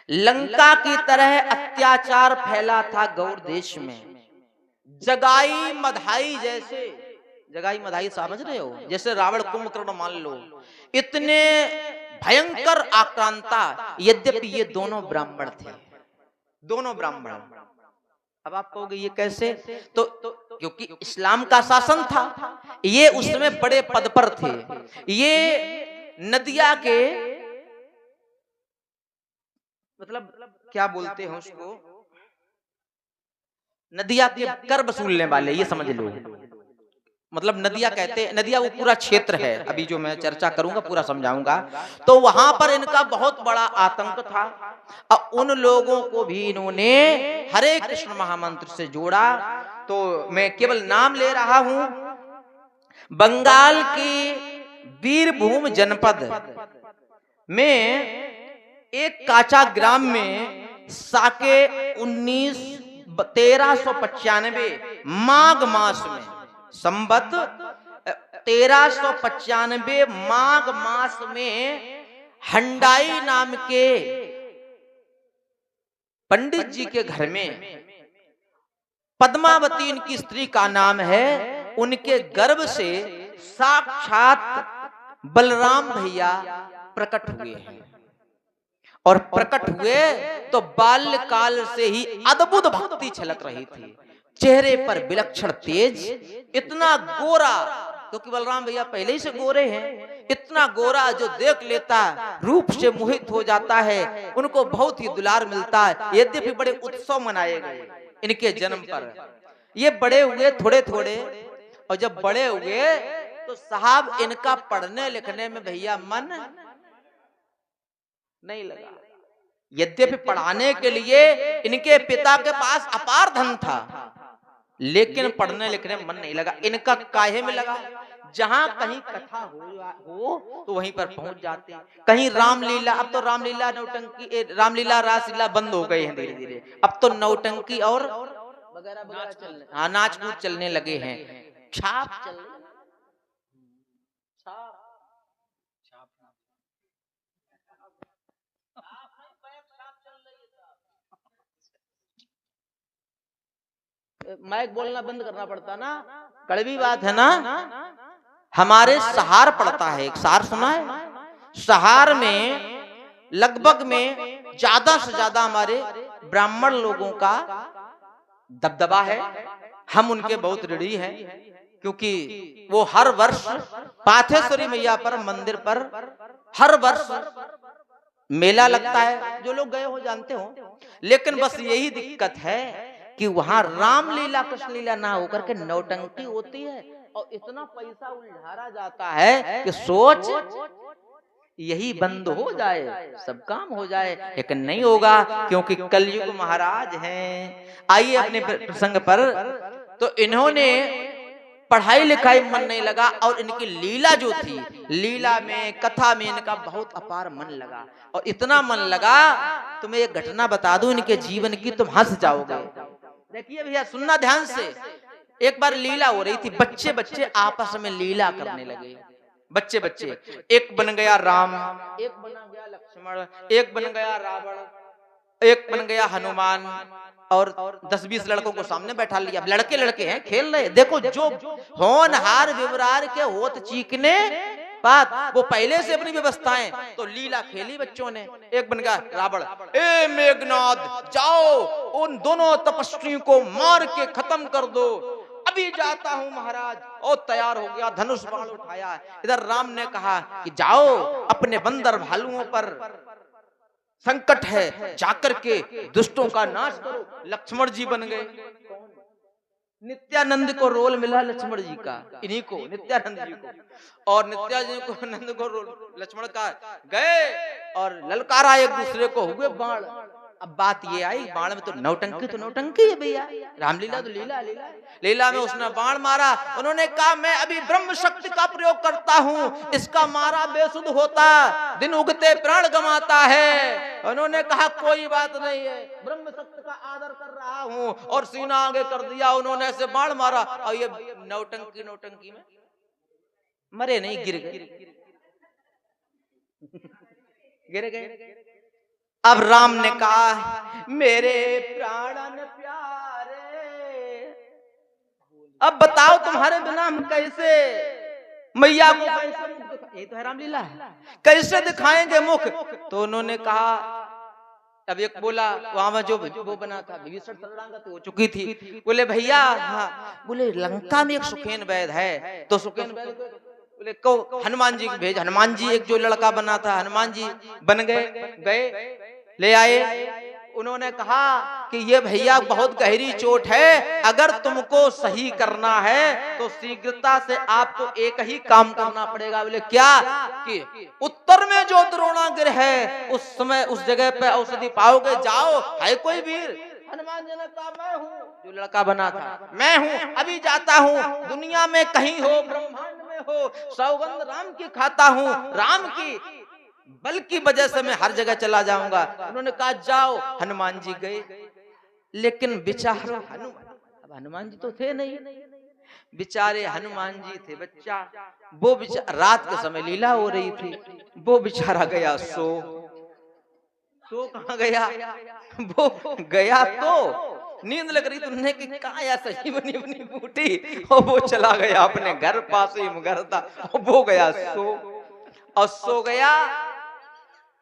लंका की तरह अत्याचार फैला था गौड़ देश में। जगाई मधाई जैसे, जगाई मधाई समझ रहे हो, जैसे रावण कुंभकर्ण मान लो, इतने भयंकर आक्रांता। यद्यपि ये दोनों ब्राह्मण थे, दोनों ब्राह्मण। अब आप कहोगे ये कैसे? तो क्योंकि इस्लाम का शासन था, ये उस समय बड़े पद पर थे। ये नदिया के मतलब क्या बोलते हैं उसको, नदिया के कर वसूलने वाले, ये समझ लो। मतलब नदिया कहते हैं, नदिया वो पूरा क्षेत्र है, अभी जो मैं चर्चा करूंगा पूरा समझाऊंगा। तो वहां पर इनका बहुत बड़ा आतंक था और उन लोगों को भी इन्होंने हरे कृष्ण महामंत्र से जोड़ा। तो मैं केवल नाम ले रहा हूं। बंगाल की बीरभूम जनपद में एक काचा ग्राम में साके 1395 माघ मास में, संबत 1395 माघ मास में हंडाई नाम के पंडित जी के घर में, पद्मावती इनकी स्त्री का नाम है, उनके गर्भ से साक्षात बलराम भैया प्रकट हुए हैं। और प्रकट हुए तो बाल्यकाल से ही अद्भुत भक्ति छलक रही थी, चेहरे पर विलक्षण तेज, इतना गोरा, क्योंकि बलराम भैया पहले ही से गोरे हैं, इतना गोरा जो देख लेता रूप से मोहित हो जाता है, उनको बहुत ही दुलार मिलता है। यद्यपि बड़े उत्सव मनाए गए इनके जन्म पर। ये बड़े हुए थोड़े थोड़े, और जब बड़े हुए तो साहब इनका पढ़ने लिखने में भैया मन नहीं लगा। यद्यपि पढ़ाने के लिए इनके पिता के पास अपार धन था, लेकिन पढ़ने लिखने में मन नहीं लगा। इनका काहे में लगा? जहां कहीं कथा हो तो वहीं पर पहुंच जाते, कहीं रामलीला, अब तो रामलीला नौटंकी, रामलीला रासलीला बंद हो गए हैं धीरे धीरे, अब तो नौटंकी और वगैरह वगैरह चलने, हाँ नाच कूद चलने लगे हैं, छाप चल रही, छाप माइक बोलना बंद करना पड़ता ना, कड़वी बात है ना। हमारे सहार पड़ता है, एक सहार सुना है? सहार में लगभग में ज्यादा से ज्यादा हमारे ब्राह्मण लोगों का दबदबा है, हम उनके बहुत ऋणी हैं, क्योंकि वो हर वर्ष पाथेश्वरी मैया पर मंदिर पर हर वर्ष मेला लगता है, जो लोग गए हो जानते हो। लेकिन बस यही दिक्कत है कि वहां रामलीला कृष्ण लीला ना होकर के नौटंकी होती है, और इतना पैसा उल्झारा जाता है कि सोच यही बंद हो जाए सब काम हो जाए, लेकिन नहीं होगा, क्योंकि कलयुग महाराज हैं। आइए अपने प्रसंग पर। तो इन्होंने पढ़ाई लिखाई मन नहीं लगा, और इनकी लीला जो थी, लीला में कथा में इनका बहुत अपार मन लगा, और इतना मन लगा, तुम्हें एक घटना बता दूं इनके जीवन की, तुम हंस जाओगे। देखिए भैया सुनना ध्यान से। एक बार लीला हो रही थी, बच्चे बच्चे आपस में लीला करने लगे, बच्चे बच्चे, एक बन गया राम, एक बना गया लक्ष्मण, एक बन गया रावण, एक बन गया हनुमान, और 10-20 लड़कों को सामने बैठा लिया। लड़के लड़के हैं, खेल रहे। देखो जो होनहार विवरार के होत चीखने बात, वो पहले से अपनी व्यवस्थाएं, तो लीला खेली बच्चों ने। एक बन गया रावण, ए मेघनाथ जाओ उन दोनों तपस्वी को मार के खत्म कर दो, अभी जाता हूं महाराज। और तैयार हो गया, धनुष बाण उठाया। इधर राम ने कहा कि जाओ अपने बंदर भालुओं पर संकट है, जाकर के दुष्टों का नाश करो। लक्ष्मण जी बन गए। नित्यानंद को रोल मिला लक्ष्मण जी का, इन्हीं को, नित्यानंद जी को। और नित्यानंद को लक्ष्मण का गए और ललकारा एक दूसरे को, हुए बाण। अब बात ये आई, बाण में तो नौटंकी है भैया, रामलीला तो लीला लीला लीला में उसने बाण मारा। उन्होंने कहा मैं अभी ब्रह्म शक्ति का प्रयोग करता हूं, इसका मारा बेसुध होता, दिन उगते प्राण गंवाता है। उन्होंने कहा कोई बात नहीं है, ब्रह्म शक्ति का आदर कर रहा हूं, और सीना आगे कर दिया। उन्होंने ऐसे बाण मारा, और ये नौटंकी में मरे नहीं, गिर गए गिर गए। अब राम ने कहा मेरे प्राणन प्यारे, अब बताओ तुम्हारे बिना हम कैसे मैया को कैसे, ये तो है रामलीला है, कैसे दिखाएंगे मुख। तो उन्होंने कहा, अब एक बोला वहां में जो वो बना था विभीषण शरणागत हो चुकी थी, बोले भैया हाँ, बोले लंका में एक सुखेन वैद है, तो सुखेन वैद बोले को हनुमान जी को भेज। हनुमान जी एक जो लड़का बना था, हनुमान जी बन गए ले आए। उन्होंने कहा कि ये भैया बहुत गहरी चोट है, अगर तुमको सही करना है तो शीघ्रता से आपको एक ही काम करना पड़ेगा। बोले क्या? कि उत्तर में जो द्रोणागिर है उस समय उस जगह पे औषधि पाओगे, जाओ। है कोई वीर? हनुमान जी ने कहा मैं हूँ, जो लड़का बना था मैं हूँ, अभी जाता हूँ, दुनिया में कहीं हो, ब्रह्मांड में हो, सौगंध राम की खाता हूँ, राम की बल की वजह से मैं हर जगह चला जाऊंगा। उन्होंने कहा जाओ। हनुमान जी गए, लेकिन बेचारे अब हनुमान जी तो थे नहीं, बेचारे हनुमान जी थे बच्चा, वो बेचारा रात के समय लीला हो रही थी, वो बेचारा गया सो कहाँ गया? वो गया तो नींद लग रही, तुमने कि कहा सही बनी अपनी बूटी, और वो चला गया अपने घर, पास ही घर था, वो गया सो गया।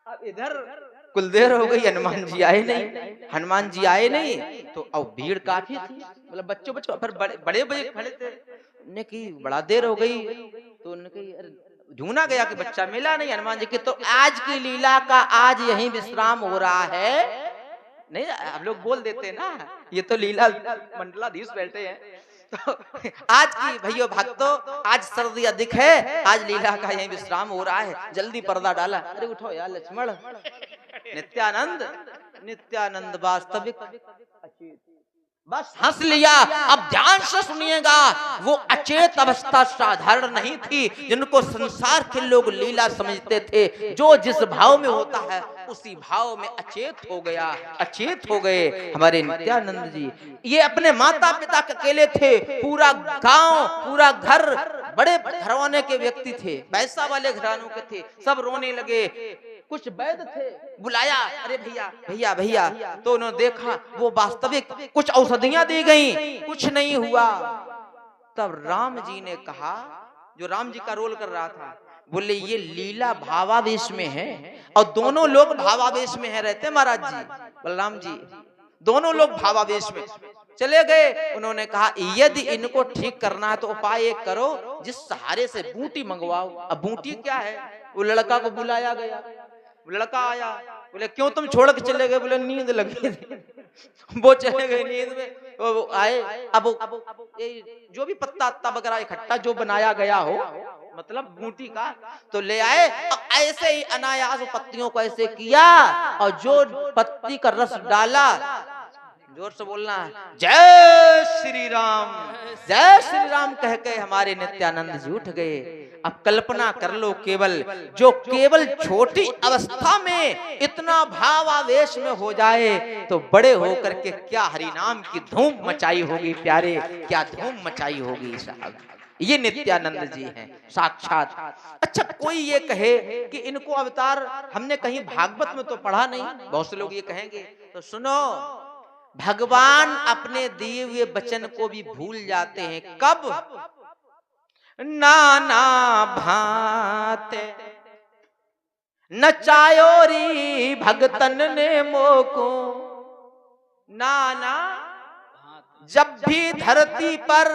अब इधर कुल देर हो गई, हनुमान जी आए नहीं, तो अब भीड़ काफी थी, मतलब बच्चों पर बड़े खड़े थे। उन्होंने की बड़ा देर हो गई, तो उन्होंने ढूंढा गया कि बच्चा मिला नहीं हनुमान जी की, तो आज की लीला का आज यही विश्राम हो रहा है। नहीं आप लोग बोल देते ना, ये तो लीला मंडलाधीश बैठे हैं, तो आज की भैया भक्तों, आज सर्दी अधिक है, आज लीला का यही विश्राम हो रहा है, जल्दी पर्दा डाला। अरे उठो यार लक्ष्मण, नित्यानंद वास्तविक बस हंस लिया। अब ध्यान से सुनिएगा, वो अचेत अवस्था साधारण नहीं थी, जिनको संसार के लोग लीला समझते थे। जो जिस भाव में होता है उसी भाव में अचेत हो गए हमारे नित्यानंद जी। ये अपने माता पिता के अकेले थे, पूरा गांव पूरा घर बड़े घराने के व्यक्ति थे, पैसा वाले घरानों के थे, सब रोने लगे। कुछ वैद्य थे, बुलाया, अरे भैया, तो उन्होंने देखा वो वास्तविक कुछ औषधियां दी गई, कुछ नहीं हुआ। तब राम जी ने कहा, जो राम जी का रोल कर रहा था, बोले ये लीला भावावेश में है, और दोनों लोग भावावेश में है रहते महाराज जी, बलराम जी दोनों लोग भावावेश में चले गए। उन्होंने कहा यदि इनको ठीक करना है तो उपाय एक करो, जिस सहारे से बूटी मंगवाओ। अब बूटी क्या है? वो लड़का को बुलाया गया, लड़का आया, बोले क्यों तुम छोड़ के चले गए? बोले नींद लगी वो चले गए नींद में, वो आए। अब जो भी पत्ता वगैरह इकट्ठा जो बनाया गया हो, मतलब बूटी का, तो ले आए। ऐसे ही अनायास पत्तियों को ऐसे किया, और जो पत्ती का रस डाला, जोर से बोलना है जय श्री राम कह के हमारे नित्यानंद जी उठ गए। अब कल्पना कर लो, केवल छोटी अवस्था में इतना भावावेश में हो जाए, तो बड़े होकर के क्या हरि नाम की धूम मचाई होगी प्यारे, क्या धूम मचाई होगी साहब। ये नित्यानंद जी हैं साक्षात। अच्छा कोई ये कहे कि इनको अवतार हमने कहीं भागवत में तो पढ़ा नहीं, बहुत से लोग ये कहेंगे, तो सुनो, भगवान अपने दिए हुए वचन को भी भूल जाते हैं। कब? नाना भांते नचायोरी भगतन ने मोको, नाना जब भी धरती पर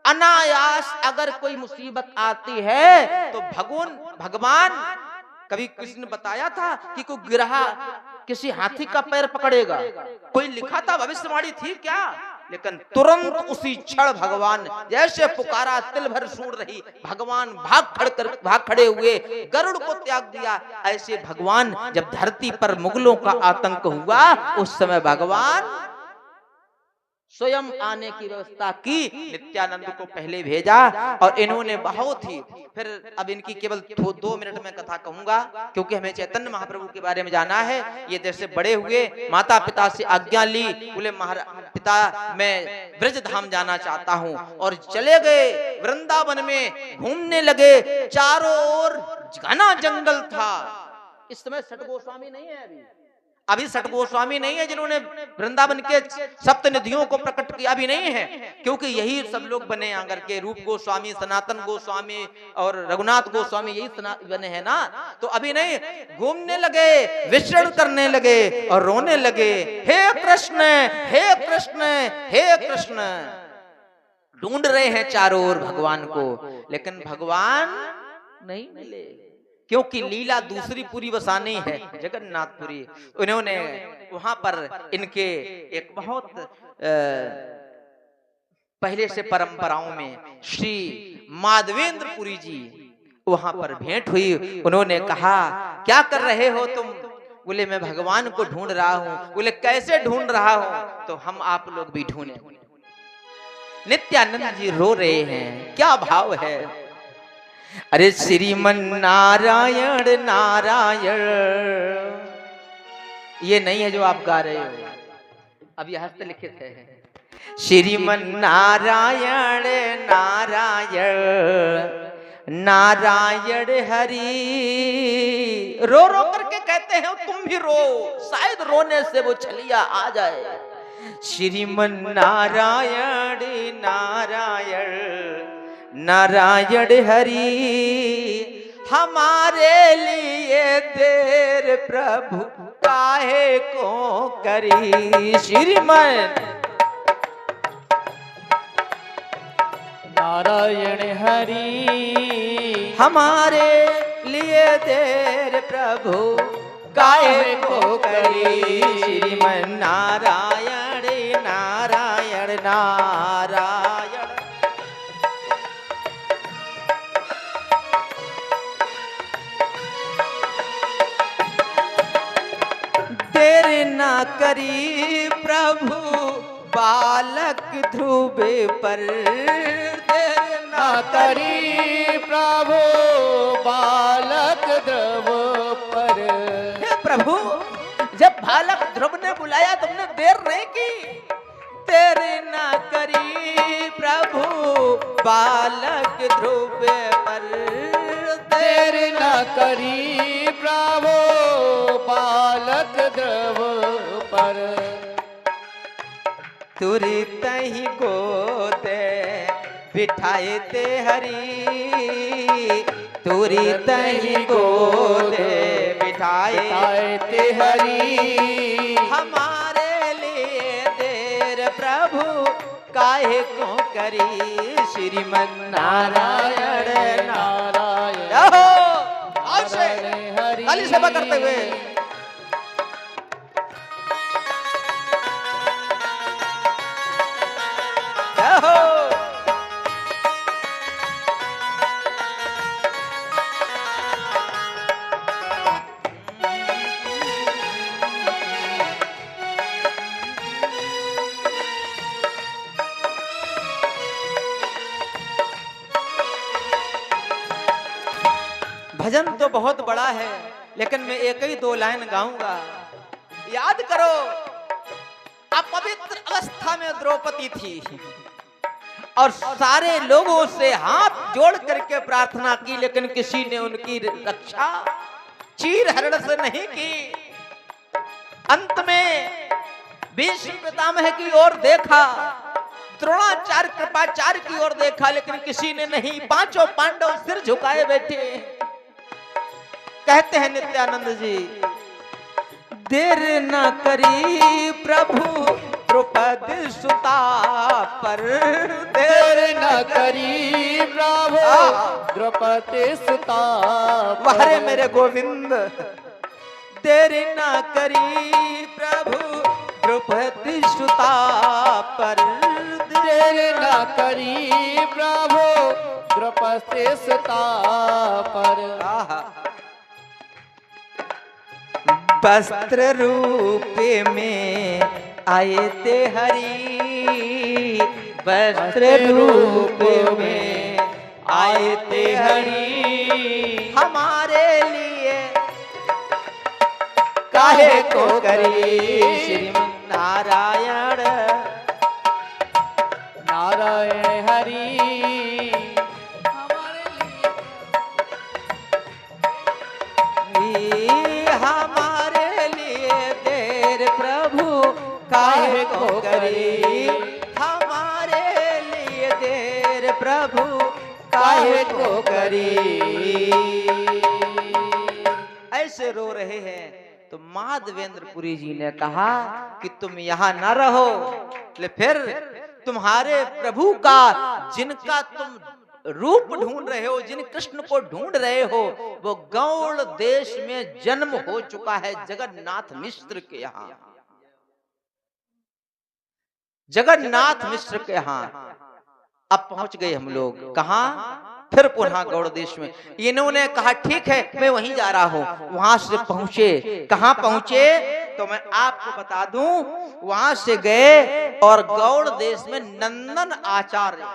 अनायास अगर कोई मुसीबत आती है तो भगवान कभी किसी ने बताया था कि कोई गिरहा किसी हाथी का पैर पकड़ेगा? कोई लिखा था, भविष्यवाणी थी क्या? लेकिन तुरंत उसी क्षण भगवान जैसे पुकारा, तिल भर सूंड रही, भगवान भाग खड़े हुए, गरुड़ को त्याग दिया। ऐसे भगवान जब धरती पर मुगलों का आतंक हुआ, उस समय भगवान स्वयं आने की व्यवस्था की, नित्यानंद को पहले भेजा, और इन्होंने बहुत ही फिर अब इनकी केवल 2 मिनट में कथा कहूंगा, क्योंकि हमें चैतन्य महाप्रभु के बारे में जाना है। ये जैसे बड़े हुए, माता पिता से आज्ञा ली, बोले पिता मैं ब्रज धाम जाना चाहता हूँ, और चले गए वृंदावन में, घूमने लगे। चारों ओर घना जंगल था। इस समय छठ गोस्वामी नहीं है अभी, अभी सठ गोस्वामी नहीं है जिन्होंने वृंदावन के सप्त निधियों को प्रकट किया, अभी नहीं है, क्योंकि यही सब लोग बने आकर के, रूप गोस्वामी, सनातन गोस्वामी और रघुनाथ गोस्वामी, यही बने हैं ना। तो अभी नहीं, घूमने लगे, विचरण करने लगे और रोने लगे, हे कृष्ण हे कृष्ण हे कृष्ण। ढूंढ रहे हैं चारों ओर भगवान को, लेकिन भगवान नहीं मिले, क्योंकि लीला दूसरी पूरी बसानी है, जगन्नाथपुरी। उन्होंने वहां पर इनके एक बहुत पहले से परंपराओं में श्री माधवेंद्रपुरी जी वहां पर भेंट हुई। उन्होंने कहा क्या कर रहे हो तुम? बोले मैं भगवान को ढूंढ रहा हूं। बोले कैसे ढूंढ रहा हूं? तो हम आप लोग भी ढूंढे। नित्यानंद जी रो रहे हैं, क्या भाव है? अरे श्रीमन नारायण नारायण, ये नहीं है जो आप गा रहे हो, अब यह हस्तलिखित है। श्रीमन नारायण नारायण नारायण हरि। रो रो करके कहते हैं, तुम भी रो, शायद रोने से वो छलिया आ जाए। श्रीमन नारायण नारायण नारायण हरि, हमारे लिए देर प्रभु काहे को करी। श्रीमन नारायण हरि, हमारे लिए देर प्रभु काहे को करी। श्रीमन नारायण नारायण नारायण। देर ना करी प्रभु बालक ध्रुव पर, देर ना करी प्रभु बालक ध्रुव पर। हे प्रभु, जब बालक ध्रुव ने बुलाया तुमने देर नहीं की। देर ना करी प्रभु बालक ध्रुव पर, देर ना करी प्रभु बालक ध्रुव पर। तुरी तही गोदे बिठाए ते हरी, तुरी तही गोदे बिठाए ते हरि, हमारे लिए देर प्रभु काहे को करी। श्रीमन नारायण नारायण हरि, खाली सेवा करते हुए भजन तो बहुत बड़ा है, लेकिन मैं एक ही दो लाइन गाऊंगा। याद करो, अपवित्र अवस्था में द्रौपदी थी और सारे लोगों से हाथ जोड़ करके प्रार्थना की, लेकिन किसी ने उनकी रक्षा चीर हरण से नहीं की। अंत में भीष्म पितामह की ओर देखा, द्रोणाचार्य कृपाचार्य की ओर देखा, लेकिन किसी ने नहीं। पांचों पांडव सिर झुकाए बैठे। कहते हैं नित्यानंद जी, देर न करी प्रभु द्रौपदी सुता पर, देर न करी प्रभु द्रौपदी सुता पर। वहरे मेरे गोविंद, देर न करी प्रभु द्रौपदी सुता पर, देर न करी प्रभु द्रौपदी सुता पर। वस्त्र रूप में आए ते हरि, वस्त्र रूप में आए ते हरि, हमारे लिए काहे को करी। श्रीमन नारायण नारायण हरि, हमारे लिए देर प्रभु काहे को करी, हमारे लिए देर प्रभु काहे को करी। ऐसे रो रहे हैं तो माधवेंद्रपुरी जी ने कहा कि तुम यहाँ न रहो, ले फिर तुम्हारे प्रभु का जिनका तुम रूप ढूंढ रहे हो, जिन कृष्ण को ढूंढ रहे हो, वो गौड़ देश में जन्म हो चुका है जगन्नाथ मिश्र के यहाँ। जगन्नाथ मिश्र के यहाँ अब पहुंच गए हम लोग। कहां? फिर पुनः गौड़ देश में। इन्होंने कहा ठीक है मैं वहीं जा रहा हूं। वहां से पहुंचे। कहां पहुंचे तो मैं आपको बता दूं, वहां से गए और गौड़ देश में नंदन आचार्य,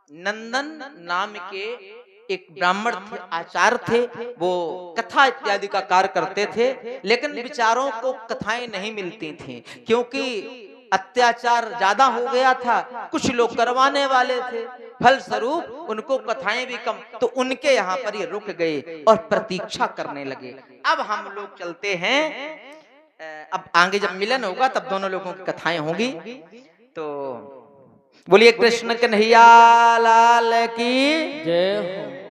नंदन नाम के एक ब्राह्मण थे, आचार्य थे। वो कथा इत्यादि का कार्य करते थे, लेकिन विचारों को कथाएं नहीं मिलती थी क्योंकि अत्याचार ज्यादा हो गया था। कुछ लोग करवाने वाले थे, फलस्वरूप उनको कथाएं भी कम। तो उनके यहाँ पर ये रुक गए और प्रतीक्षा करने लगे। अब हम लोग चलते हैं, अब आगे जब मिलन होगा तब दोनों लोगों की कथाएं होंगी। तो बोलिए कृष्ण कन्हैया लाल की जय हो।